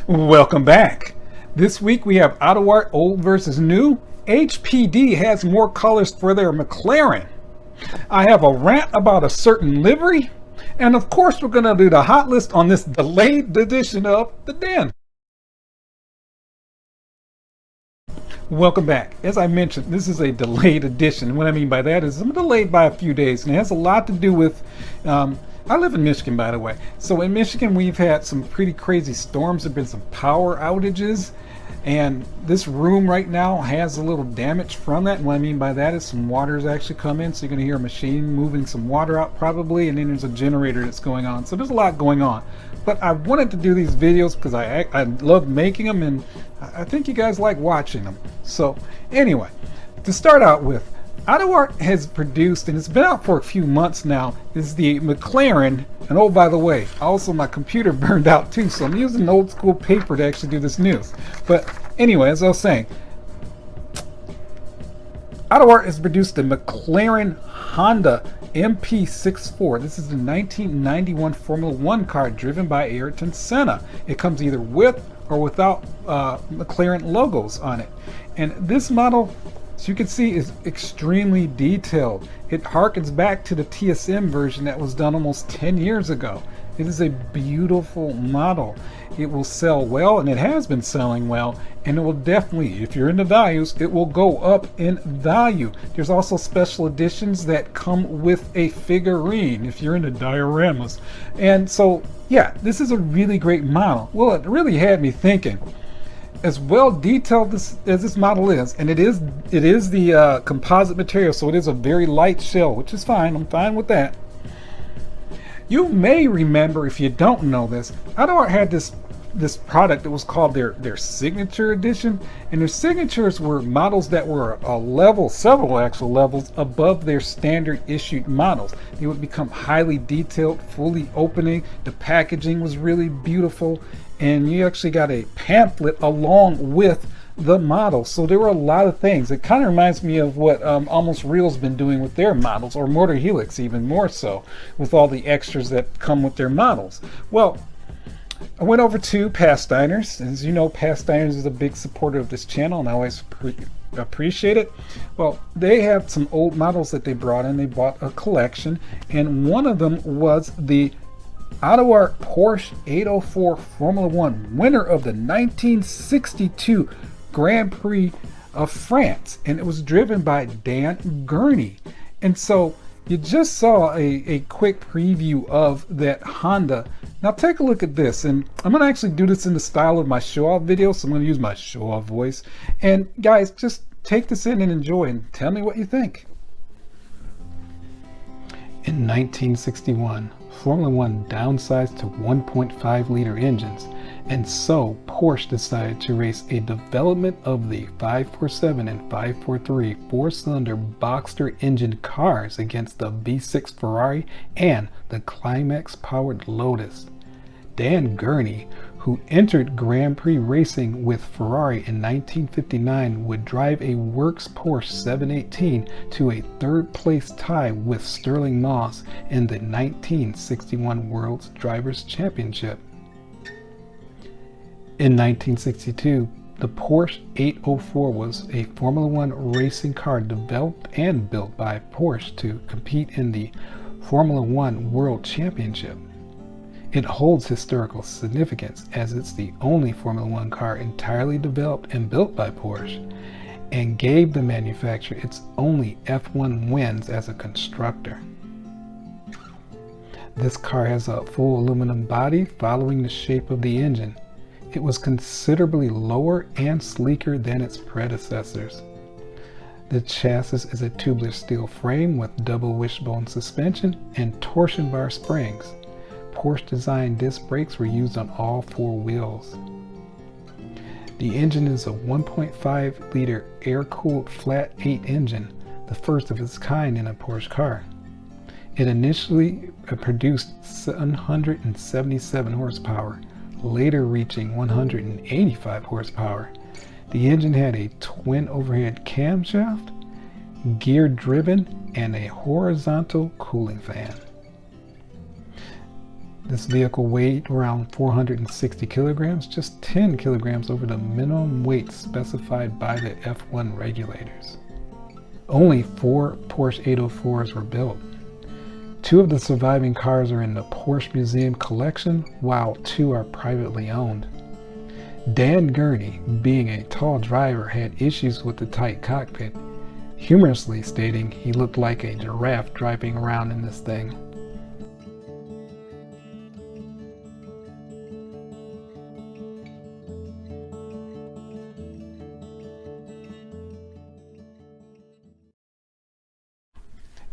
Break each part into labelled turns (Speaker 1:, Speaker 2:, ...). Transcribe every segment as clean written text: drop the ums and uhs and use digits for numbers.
Speaker 1: Welcome back. This week we have Autoart old versus new. HPD has more colors for their McLaren. I have a rant about a certain livery. And of course we're going to do the hot list on this delayed edition of The Den. Welcome back. As I mentioned, this is a delayed edition. What I mean by that is I'm delayed by a few days, and it has a lot to do with I live in Michigan, by the way. So in Michigan, we've had some pretty crazy storms. There have been some power outages. And this room right now has a little damage from that. And what I mean by that is some water's actually come in. So you're going to hear a machine moving some water out probably. And then there's a generator that's going on. So there's a lot going on. But I wanted to do these videos because I love making them. And I think you guys like watching them. So anyway, to start out with, Autoart has produced, and it's been out for a few months now, is the McLaren. And oh, by the way, also my computer burned out too, so I'm using old school paper to actually do this news. But anyway, as I was saying, Autoart has produced the McLaren Honda MP64. This is the 1991 Formula One car driven by Ayrton Senna. It comes either with or without McLaren logos on it. And this model, as you can see, is extremely detailed. It harkens back to the TSM version that was done almost 10 years ago. It is a beautiful model. It will sell well, and it has been selling well, and it will definitely, if you're into values, it will go up in value. There's also special editions that come with a figurine if you're into dioramas. And so, yeah, this is a really great model. Well, it really had me thinking. As well detailed as this model is, and it is the composite material, so it is a very light shell, which is fine. I'm fine with that. You may remember, if you don't know this, Autoart had this product that was called their signature edition, and their signatures were models that were a level, several actual levels above their standard issued models. They would become highly detailed, fully opening. The packaging was really beautiful, and you actually got a pamphlet along with the model. So there were a lot of things. It kind of reminds me of what Almost Real's been doing with their models, or Motor Helix even more so, with all the extras that come with their models. Well, I went over to Pasteiners. As you know, Pasteiners is a big supporter of this channel, and I always appreciate it. Well, they have some old models that they brought in. They bought a collection, and one of them was the Autoart Porsche 804 Formula One, winner of the 1962 Grand Prix of France, and it was driven by Dan Gurney. And so you just saw a quick preview of that Honda. Now take a look at this, and I'm going to actually do this in the style of my show-off video, so I'm going to use my show-off voice. And guys, just take this in and enjoy, and tell me what you think. In 1961, Formula One downsized to 1.5 liter engines, and so Porsche decided to race a development of the 547 and 543 four-cylinder Boxster engine cars against the V6 Ferrari and the Climax-powered Lotus. Dan Gurney, who entered Grand Prix racing with Ferrari in 1959, would drive a works Porsche 718 to a third-place tie with Sterling Moss in the 1961 World's Drivers' Championship. In 1962, the Porsche 804 was a Formula One racing car developed and built by Porsche to compete in the Formula One World Championship. It holds historical significance as it's the only Formula One car entirely developed and built by Porsche, and gave the manufacturer its only F1 wins as a constructor. This car has a full aluminum body following the shape of the engine. It was considerably lower and sleeker than its predecessors. The chassis is a tubular steel frame with double wishbone suspension and torsion bar springs. Porsche designed disc brakes were used on all four wheels. The engine is a 1.5 liter air-cooled flat 8 engine, the first of its kind in a Porsche car. It initially produced 777 horsepower, later reaching 185 horsepower. The engine had a twin overhead camshaft, gear driven, and a horizontal cooling fan. This vehicle weighed around 460 kilograms, just 10 kilograms over the minimum weight specified by the F1 regulators. Only 4 Porsche 804s were built. 2 of the surviving cars are in the Porsche Museum collection, while 2 are privately owned. Dan Gurney, being a tall driver, had issues with the tight cockpit, humorously stating he looked like a giraffe driving around in this thing.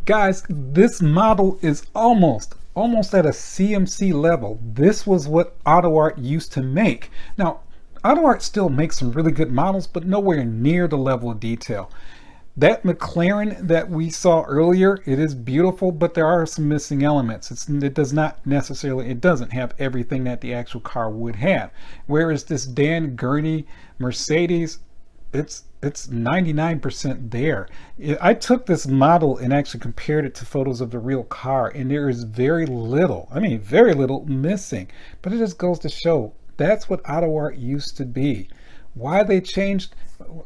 Speaker 1: Guys, this model is almost at a CMC level. This was what Autoart used to make. Now, Autoart still makes some really good models, but nowhere near the level of detail. That McLaren that we saw earlier, it is beautiful, but there are some missing elements. It doesn't have everything that the actual car would have. Whereas this Dan Gurney Mercedes, it's 99% there. I took this model and actually compared it to photos of the real car, and there is very little missing. But it just goes to show that's what Autoart used to be. Why they changed,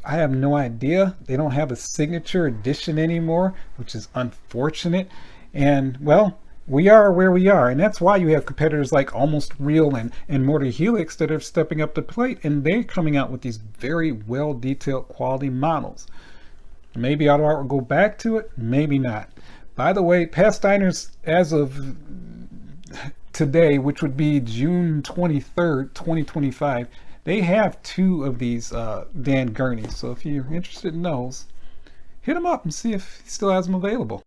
Speaker 1: I have no idea. They don't have a signature edition anymore, which is unfortunate. And well, we are where we are, and that's why you have competitors like Almost Real and Motor Helix that are stepping up the plate, and they're coming out with these very well detailed quality models. Maybe Autoart will go back to it, maybe not. By the way, past diners as of today, which would be June 23rd, 2025, they have 2 of these Dan Gurneys. So if you're interested in those, hit them up and see if he still has them available.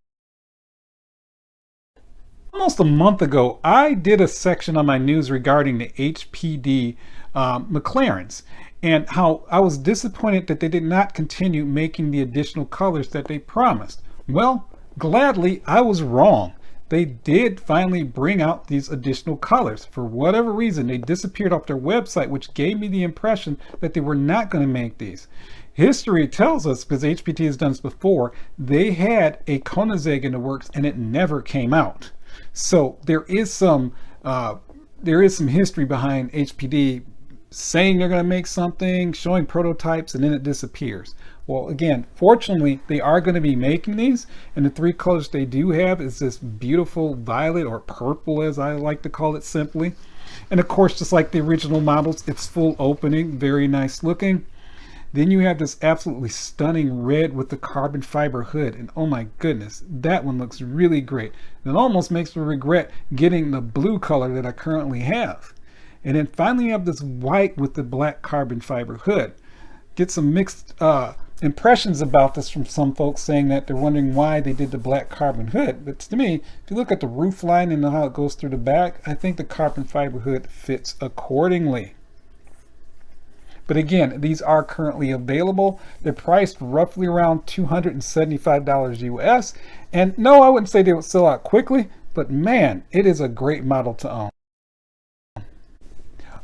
Speaker 1: Almost a month ago, I did a section on my news regarding the HPD McLarens and how I was disappointed that they did not continue making the additional colors that they promised. Well, gladly, I was wrong. They did finally bring out these additional colors. For whatever reason, they disappeared off their website, which gave me the impression that they were not going to make these. History tells us, because HPT has done this before, they had a Koenigsegg in the works and it never came out. So there is some history behind HPD saying they're going to make something, showing prototypes, and then it disappears. Well, again, fortunately, they are going to be making these, and the 3 colors they do have is this beautiful violet, or purple as I like to call it simply. And of course, just like the original models, it's full opening, very nice looking. Then you have this absolutely stunning red with the carbon fiber hood, and oh my goodness, that one looks really great. It almost makes me regret getting the blue color that I currently have. And then finally you have this white with the black carbon fiber hood. Get some mixed impressions about this from some folks, saying that they're wondering why they did the black carbon hood. But to me, if you look at the roof line and how it goes through the back, I think the carbon fiber hood fits accordingly. But again, these are currently available. They're priced roughly around $275 US. And no, I wouldn't say they would sell out quickly, but man, it is a great model to own.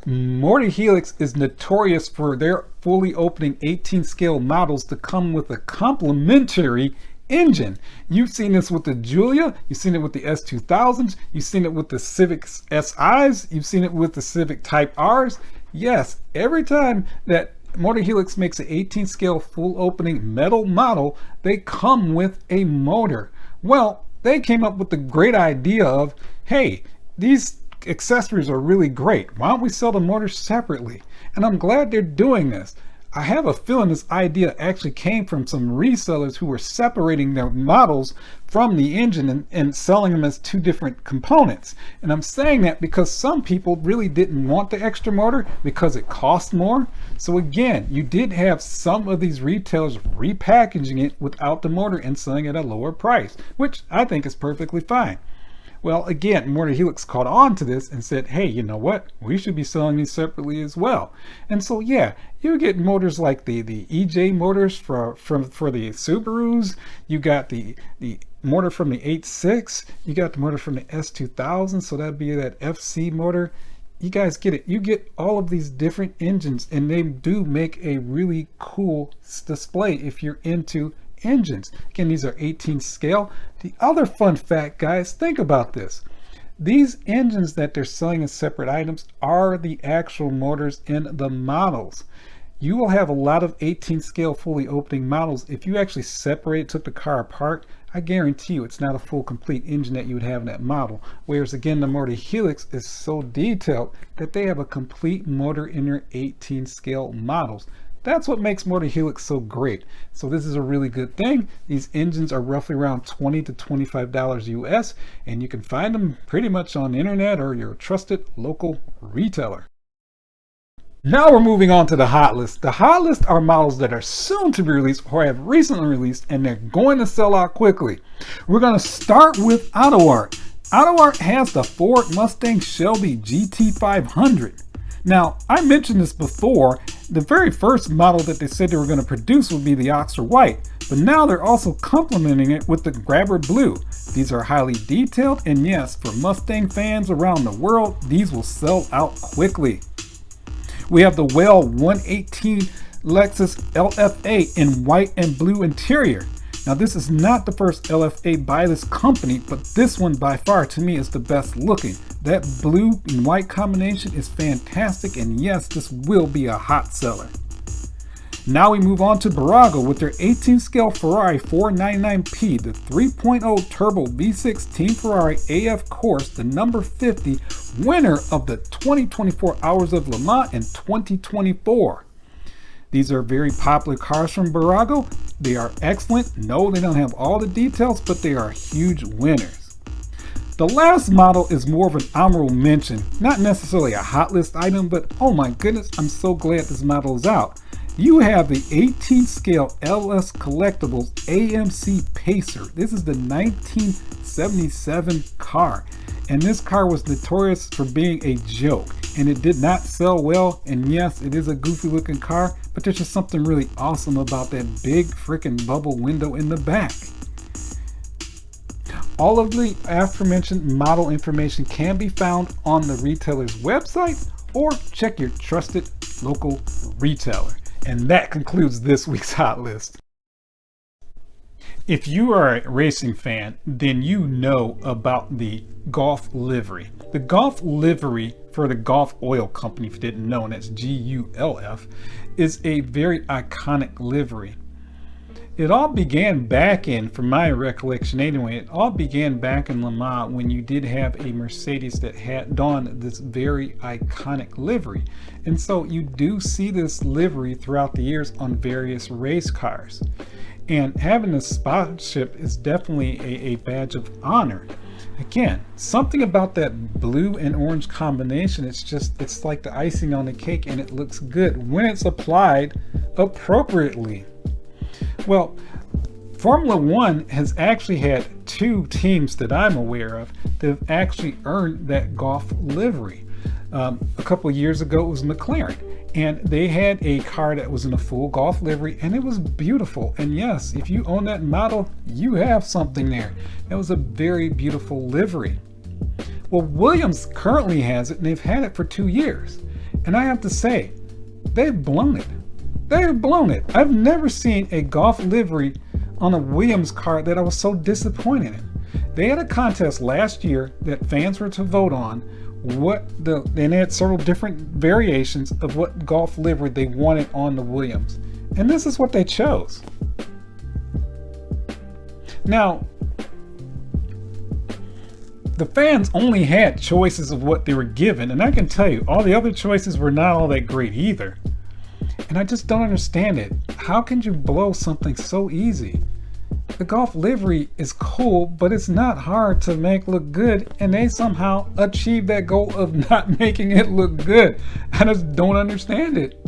Speaker 1: Motor Helix is notorious for their fully opening 18 scale models to come with a complementary engine. You've seen this with the Giulia, you've seen it with the S2000s, you've seen it with the Civic SIs, you've seen it with the Civic Type Rs. Yes, every time that Motor Helix makes an 18 scale full opening metal model, they come with a motor. Well, they came up with the great idea of, hey, these accessories are really great. Why don't we sell the motors separately? And I'm glad they're doing this. I have a feeling this idea actually came from some resellers who were separating their models from the engine and selling them as 2 different components. And I'm saying that because some people really didn't want the extra motor because it cost more. So again, you did have some of these retailers repackaging it without the motor and selling at a lower price, which I think is perfectly fine. Well, again, Motor Helix caught on to this and said, hey, you know what? We should be selling these separately as well. And so, yeah, you get motors like the EJ motors for the Subarus. You got the motor from the 8.6. You got the motor from the S2000. So that'd be that FC motor. You guys get it. You get all of these different engines, and they do make a really cool display if you're into engines. Again, these are 18 scale. The other fun fact, guys, think about this. These engines that they're selling as separate items are the actual motors in the models. You will have a lot of 18 scale fully opening models. If you actually took the car apart, I guarantee you it's not a full complete engine that you would have in that model. Whereas again, the motor Helix is so detailed that they have a complete motor in their 18 scale models. That's what makes Motor Helix so great. So this is a really good thing. These engines are roughly around $20 to $25 US, and you can find them pretty much on the internet or your trusted local retailer. Now we're moving on to the hot list. The hot list are models that are soon to be released or have recently released, and they're going to sell out quickly. We're going to start with Autoart. Autoart has the Ford Mustang Shelby GT500. Now, I mentioned this before. The very first model that they said they were going to produce would be the Oxford White, but now they're also complementing it with the Grabber Blue. These are highly detailed, and yes, for Mustang fans around the world, these will sell out quickly. We have the Whale 118 Lexus LFA in white and blue interior. Now, this is not the first LFA by this company, but this one by far to me is the best looking. That blue and white combination is fantastic, and yes, this will be a hot seller. Now we move on to Barbare with their 18 scale Ferrari 499P, the 3.0 turbo V6 Team Ferrari AF Course, the number 50 winner of the 2024 Hours of Le Mans in 2024. These are very popular cars from Barbare. They are excellent. No, they don't have all the details, but they are huge winners. The last model is more of an honorable mention, not necessarily a hot list item, but oh my goodness, I'm so glad this model is out. You have the 18 scale LS Collectibles AMC Pacer. This is the 1977 car, and this car was notorious for being a joke, and it did not sell well. And yes, it is a goofy looking car, but there's just something really awesome about that big freaking bubble window in the back. All of the aforementioned model information can be found on the retailer's website, or check your trusted local retailer. And that concludes this week's hot list. If you are a racing fan, then you know about the Golf Livery. The Golf Livery for the Golf Oil Company, if you didn't know, and that's GULF, is a very iconic livery. It all began back in, from my recollection anyway, it all began back in Le Mans when you did have a Mercedes that had donned this very iconic livery. And so you do see this livery throughout the years on various race cars. And having a sponsorship is definitely a badge of honor. Again, something about that blue and orange combination, it's like the icing on the cake, and it looks good when it's applied appropriately. Well, Formula One has actually had two teams that I'm aware of that have actually earned that Golf livery. A couple of years ago, it was McLaren, and they had a car that was in a full Golf livery, and it was beautiful. And yes, if you own that model, you have something there. That was a very beautiful livery. Well, Williams currently has it, and they've had it for 2 years. And I have to say, they've blown it. They've blown it. I've never seen a Golf livery on a Williams car that I was so disappointed in. They had a contest last year that fans were to vote on and they had several different variations of what Golf livery they wanted on the Williams. And this is what they chose. Now, the fans only had choices of what they were given, and I can tell you, all the other choices were not all that great either. And I just don't understand it. How can you blow something so easy? The Golf livery is cool, but it's not hard to make look good, and they somehow achieved that goal of not making it look good. I just don't understand it.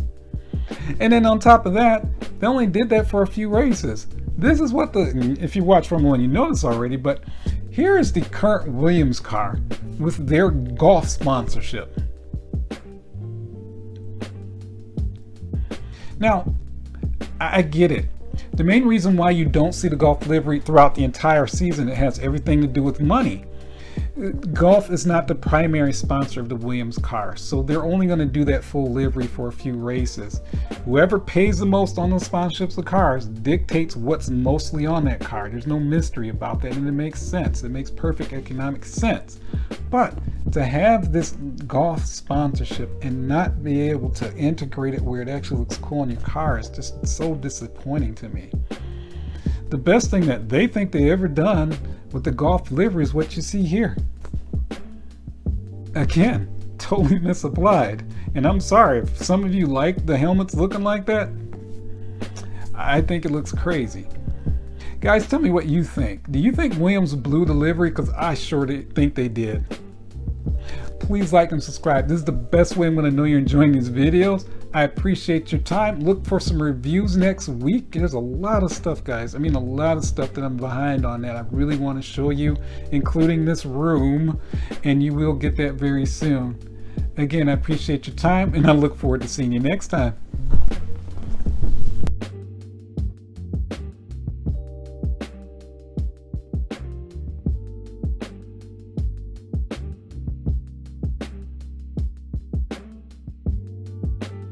Speaker 1: And then on top of that, they only did that for a few races. This is what if you watch Formula One, you know this already, but here is the current Williams car with their Golf sponsorship. Now, I get it. The main reason why you don't see the Golf livery throughout the entire season, it has everything to do with money. Golf is not the primary sponsor of the Williams car, so they're only going to do that full livery for a few races. Whoever pays the most on those sponsorships of cars dictates what's mostly on that car. There's no mystery about that, and it makes sense. It makes perfect economic sense. But to have this golf sponsorship and not be able to integrate it where it actually looks cool on your car is just so disappointing to me. The best thing that they think they ever done with the golf livery is what you see here. Again, totally misapplied. And I'm sorry if some of you like the helmets looking like that. I think it looks crazy. Guys, tell me what you think. Do you think Williams blew the livery? Because I sure think they did. Please like and subscribe. This is the best way I'm going to know you're enjoying these videos. I appreciate your time. Look for some reviews next week. There's a lot of stuff, guys. I mean, a lot of stuff that I'm behind on that I really want to show you, including this room, and you will get that very soon. Again, I appreciate your time, and I look forward to seeing you next time.